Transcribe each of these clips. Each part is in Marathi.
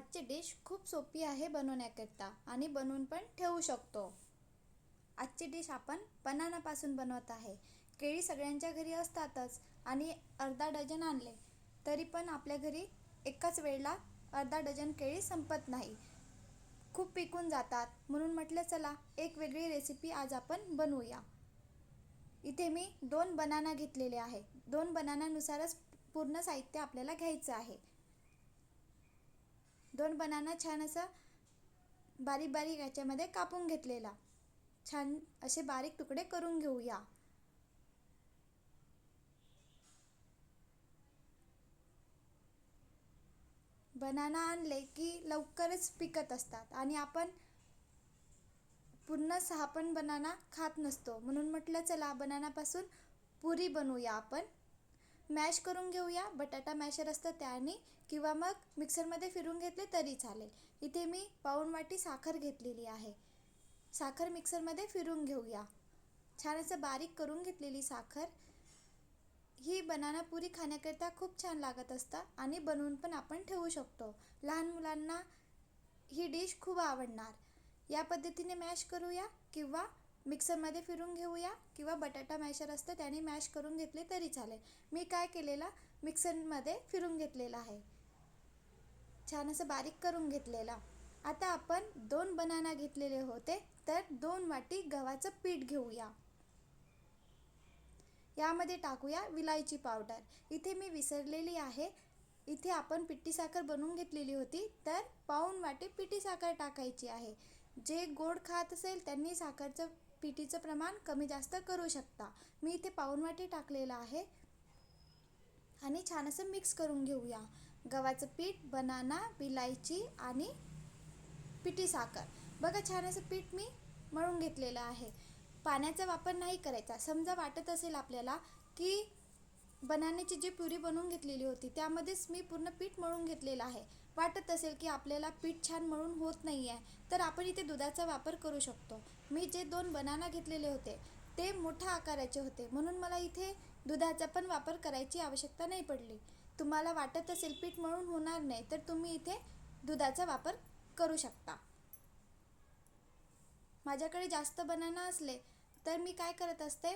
आजची डिश खूप सोपी आहे बनवण्याकरिता आणि बनवून पण ठेवू शकतो. आजची डिश आपण बनानापासून बनवत आहे. केळी सगळ्यांच्या घरी असतातच आणि अर्धा डझन आणले तरी पण आपल्या घरी एकाच वेळेला अर्धा डझन केळी संपत नाही, खूप पिकून जातात. म्हणून म्हटलं चला एक वेगळी रेसिपी आज आपण बनवूया. इथे मी 2 बनाना घेतलेले आहे. 2 बनानानुसारच पूर्ण साहित्य आपल्याला घ्यायचं आहे. 2 बनाना छान असं बारीक बारीक याच्यामध्ये कापून घेतलेला. छान असे बारीक तुकडे करून घेऊया. बनाना आणले की लवकरच पिकत असतात आणि आपण पूर्ण 6 पण बनाना खात नसतो. म्हणून म्हटलं चला बनानापासून पुरी बनवूया आपण. मॅश करून घेऊया. बटाटा मॅशर असतं त्याने किंवा मग मिक्सरमध्ये फिरून घेतले तरी चालेल. इथे मी पाऊण वाटी साखर घेतलेली आहे. साखर मिक्सरमध्ये फिरून घेऊया. छान असं बारीक करून घेतलेली साखर. ही बनाना पुरी खाण्याकरिता खूप छान लागत असतं आणि बनवून पण आपण ठेवू शकतो. लहान मुलांना ही डिश खूप आवडणार. या पद्धतीने मॅश करूया किंवा मिक्सरमध्ये फिरून घेऊया किंवा बटाटा मॅशर असतं त्याने मॅश करून घेतले तरी चालेल. मी काय केलेलं मिक्सरमध्ये फिरून घेतलेलं आहे. छान असं बारीक करून घेतलेला. आता आपण 2 बनाना घेतलेले होते तर 2 वाटी गव्हाचं पीठ घेऊया. यामध्ये टाकूया विलायची पावडर. इथे मी विसरलेली आहे. इथे आपण पिठी साखर बनवून घेतलेली होती तर पाऊण वाटी पिठी साखर टाकायची आहे. जे गोड खात असेल त्यांनी साखरचं पिठीचं प्रमाण कमी जास्त करू शकता. मी इथे पाऊण वाटी टाकलेलं आहे आणि छान असं मिक्स करून घेऊया. गव्हाचं पीठ, बनाना, विलायची आणि पिठी साखर. बघा छान असं पीठ मी मळून घेतलेलं आहे. पाण्याचा वापर नाही करायचा. समजा वाटत असेल आपल्याला की बनाण्याची जी पुरी बनवून घेतलेली होती त्यामध्येच मी पूर्ण पीठ मळून घेतलेलं आहे, वाटत असेल की आपल्याला पीठ छान मळून होत नाही आहे तर आपण इथे दुधाचा वापर करू शकतो. मी जे 2 बनाना घेतलेले होते ते मोठ्या आकाराचे होते म्हणून मला इथे दुधाचा पण वापर करायची आवश्यकता नाही पडली. तुम्हाला वाटत असेल पीठ मळून होणार नाही तर तुम्ही इथे दुधाचा वापर करू शकता. माझ्याकडे जास्त बनाना असले तर मी काय करत असते,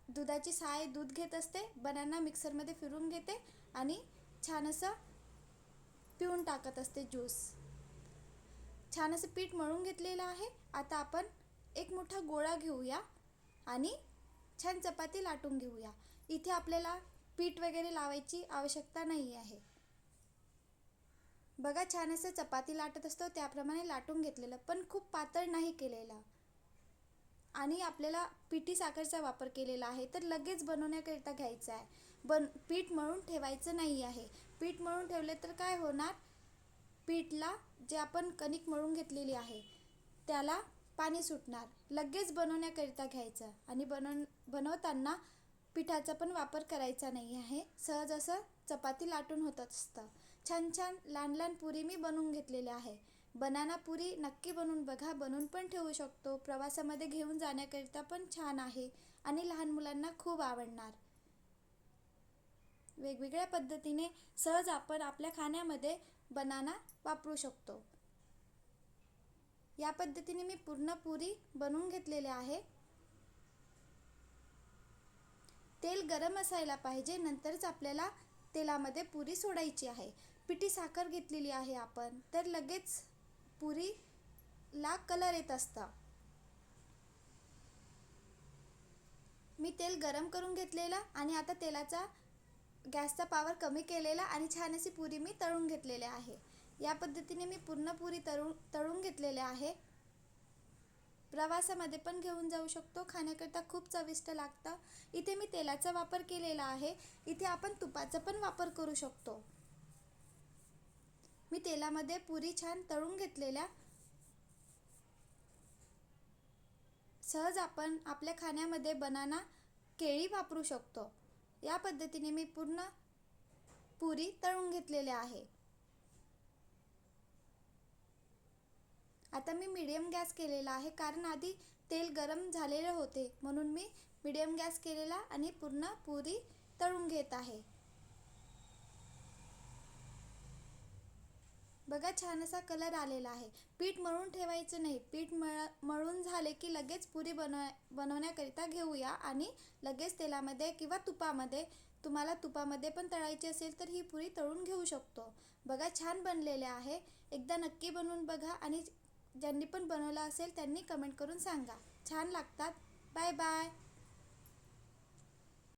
दुधाची साय दूध घेत असते, बनाना मिक्सरमध्ये फिरून घेते आणि छान असं पिळून टाकत असते ज्यूस. छान असं पीठ मळून घेतलेलं आहे. आता आपण एक मोठा गोळा घेऊया आणि छान चपाती लाटून घेऊया. इथे आपल्याला पीठ वगैरे लावायची आवश्यकता नाही आहे. बघा छान असं चपाती लाटत असतो त्याप्रमाणे लाटून घेतलेलं, पण खूप पातळ नाही केलेला. आणि आपल्याला पिठी साखरचा वापर केलेला आहे तर लगेच बनवण्याकरिता घ्यायचं आहे. पीठ मळून ठेवायचं नाही आहे. पीठ मळून ठेवले तर काय होणार, पीठला जे आपण कणिक मळून घेतलेली आहे त्याला पाणी सुटणार. लगेच बनवण्याकरिता घ्यायचं आणि बनवताना पिठाचा पण वापर करायचा नाही आहे. सहज असं चपाती लाटून होत असतं. छान छान लहान लहान पुरी मी बनवून घेतलेल्या आहे. बनाना पुरी नक्की बनवून बघा. बनवून पण ठेवू शकतो. प्रवासामध्ये घेऊन जाण्याकरिता पण छान आहे आणि लहान मुलांना खूप आवडणार. वेगवेगळ्या पद्धतीने सहज आपण आपल्या खाण्यामध्ये बनाना वापरू शकतो. या पद्धतीने मी पूर्ण पुरी बनवून घेतलेले आहे. तेल गरम असायला पाहिजे, नंतरच आपल्याला तेलामध्ये पुरी सोडायची आहे. पिठी साखर घेतलेली आहे आपण तर लगेच पुरीला कलर येत असतं. मी तेल गरम करून घेतलेला आणि आता तेलाचा गॅसचा पावर कमी केलेला आणि छान अशी पुरी मी तळून घेतलेली आहे. या पद्धतीने मी पूर्ण पुरी तळून घेतलेले आहे. प्रवासामध्ये पण घेऊन जाऊ शकतो. खाण्याकरिता खूप चविष्ट लागतं. इथे मी तेलाचा वापर केलेला आहे. इथे आपण तुपाचा पण वापर करू शकतो. मी तेलामध्ये पुरी छान तळून घेतलेल्या. सहज आपण आपल्या खाण्यामध्ये बनाना, केळी वापरू शकतो. या पद्धतीने मी पूर्ण पुरी तळून घेतलेल्या आहे. आता मी मीडियम गॅस केलेला आहे कारण आधी तेल गरम झालेले होते म्हणून मी मीडियम गॅस केलेला आणि पूर्ण पुरी तळून घेत आहे. बघा छान असा कलर आलेला आहे. पीठ मळून ठेवायचं नाही. पीठ मळून झाले की लगेच पुरी बनवण्याकरिता घेऊया आणि लगेच तेलामध्ये किंवा तुपामध्ये, तुम्हाला तुपामध्ये पण तळायची असेल तर ही पुरी तळून घेऊ शकतो. बघा छान बनलेले आहे. एकदा नक्की बनवून बघा आणि ज्यांनी पण बनवलं असेल त्यांनी कमेंट करून सांगा. छान लागतात. Bye bye.